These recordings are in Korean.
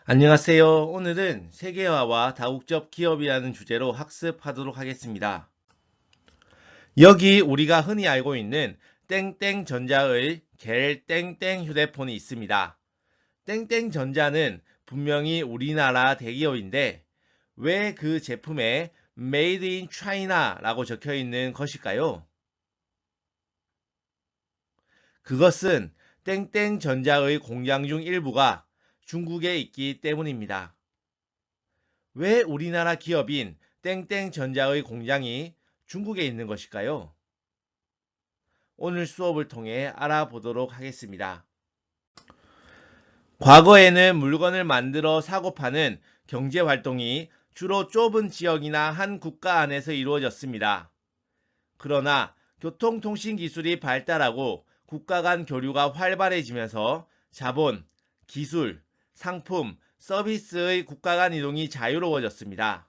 안녕하세요. 오늘은 세계화와 다국적 기업이라는 주제로 학습하도록 하겠습니다. 여기 우리가 흔히 알고 있는 땡땡전자의 겔 땡땡 휴대폰이 있습니다. 땡땡전자는 분명히 우리나라 대기업인데 왜 그 제품에 Made in China라고 적혀 있는 것일까요? 그것은 땡땡전자의 공장 중 일부가 중국에 있기 때문입니다. 왜 우리나라 기업인 땡땡전자의 공장이 중국에 있는 것일까요? 오늘 수업을 통해 알아보도록 하겠습니다. 과거에는 물건을 만들어 사고 파는 경제 활동이 주로 좁은 지역이나 한 국가 안에서 이루어졌습니다. 그러나 교통통신 기술이 발달하고 국가 간 교류가 활발해지면서 자본, 기술, 상품, 서비스의 국가 간 이동이 자유로워졌습니다.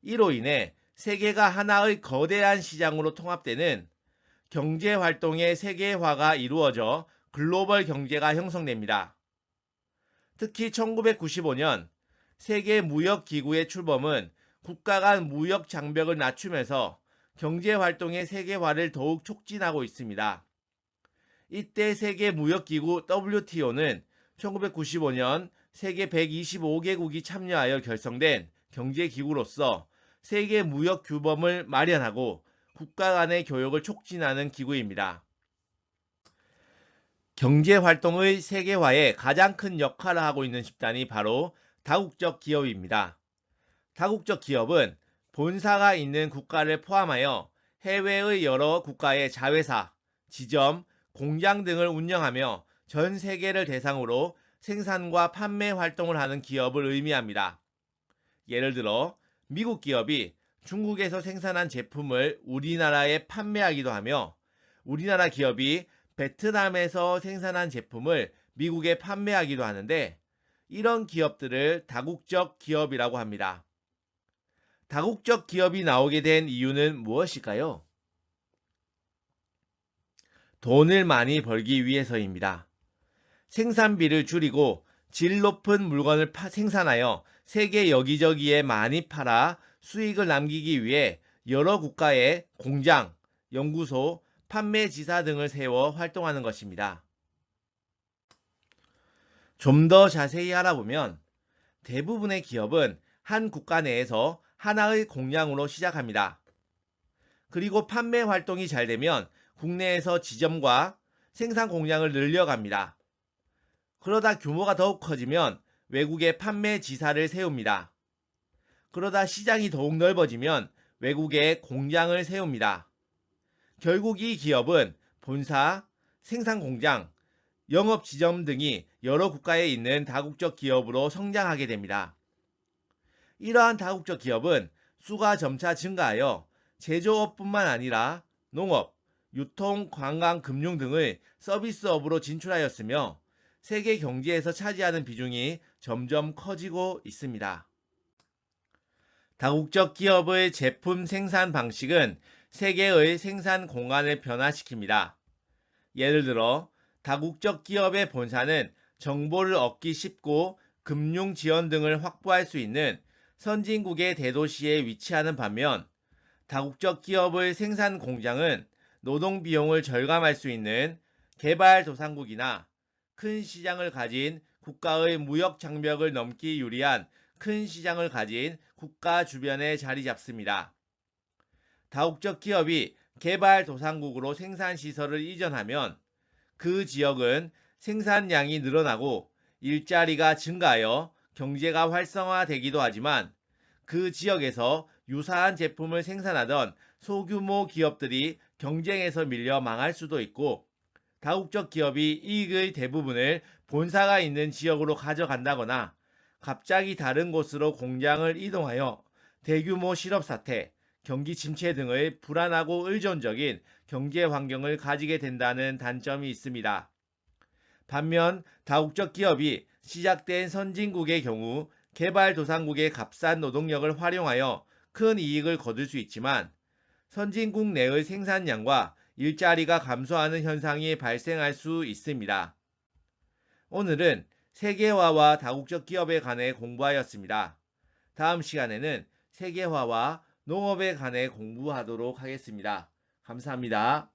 이로 인해 세계가 하나의 거대한 시장으로 통합되는 경제 활동의 세계화가 이루어져 글로벌 경제가 형성됩니다. 특히 1995년 세계 무역 기구의 출범은 국가 간 무역 장벽을 낮추면서 경제 활동의 세계화를 더욱 촉진하고 있습니다. 이때 세계 무역 기구 WTO는 1995년 세계 125개국이 참여하여 결성된 경제 기구로서 세계 무역 규범을 마련하고 국가 간의 교역을 촉진하는 기구입니다. 경제 활동의 세계화에 가장 큰 역할을 하고 있는 집단이 바로 다국적 기업입니다. 다국적 기업은 본사가 있는 국가를 포함하여 해외의 여러 국가의 자회사, 지점, 공장 등을 운영하며 전 세계를 대상으로 생산과 판매 활동을 하는 기업을 의미합니다. 예를 들어 미국 기업이 중국에서 생산한 제품을 우리나라에 판매하기도 하며 우리나라 기업이 베트남에서 생산한 제품을 미국에 판매하기도 하는데 이런 기업들을 다국적 기업이라고 합니다. 다국적 기업이 나오게 된 이유는 무엇일까요? 돈을 많이 벌기 위해서입니다. 생산비를 줄이고 질 높은 물건을 생산하여 세계 여기저기에 많이 팔아 수익을 남기기 위해 여러 국가에 공장, 연구소, 판매지사 등을 세워 활동하는 것입니다. 좀 더 자세히 알아보면 대부분의 기업은 한 국가 내에서 하나의 공장으로 시작합니다. 그리고 판매 활동이 잘 되면 국내에서 지점과 생산 공장을 늘려갑니다. 그러다 규모가 더욱 커지면 외국에 판매 지사를 세웁니다. 그러다 시장이 더욱 넓어지면 외국에 공장을 세웁니다. 결국 이 기업은 본사, 생산 공장, 영업 지점 등이 여러 국가에 있는 다국적 기업으로 성장하게 됩니다. 이러한 다국적 기업은 수가 점차 증가하여 제조업뿐만 아니라 농업, 유통, 관광, 금융 등의 서비스업으로 진출하였으며 세계 경제에서 차지하는 비중이 점점 커지고 있습니다. 다국적 기업의 제품 생산 방식은 세계의 생산 공간을 변화시킵니다. 예를 들어 다국적 기업의 본사는 정보를 얻기 쉽고 금융 지원 등을 확보할 수 있는 선진국의 대도시에 위치하는 반면 다국적 기업의 생산 공장은 노동 비용을 절감할 수 있는 개발도상국이나 큰 시장을 가진 국가의 무역 장벽을 넘기 유리한 큰 시장을 가진 국가 주변에 자리 잡습니다. 다국적 기업이 개발도상국으로 생산시설을 이전하면 그 지역은 생산량이 늘어나고 일자리가 증가하여 경제가 활성화되기도 하지만 그 지역에서 유사한 제품을 생산하던 소규모 기업들이 경쟁에서 밀려 망할 수도 있고 다국적 기업이 이익의 대부분을 본사가 있는 지역으로 가져간다거나 갑자기 다른 곳으로 공장을 이동하여 대규모 실업 사태, 경기 침체 등의 불안하고 의존적인 경제 환경을 가지게 된다는 단점이 있습니다. 반면 다국적 기업이 시작된 선진국의 경우 개발도상국의 값싼 노동력을 활용하여 큰 이익을 거둘 수 있지만 선진국 내의 생산량과 일자리가 감소하는 현상이 발생할 수 있습니다. 오늘은 세계화와 다국적 기업에 관해 공부하였습니다. 다음 시간에는 세계화와 농업에 관해 공부하도록 하겠습니다. 감사합니다.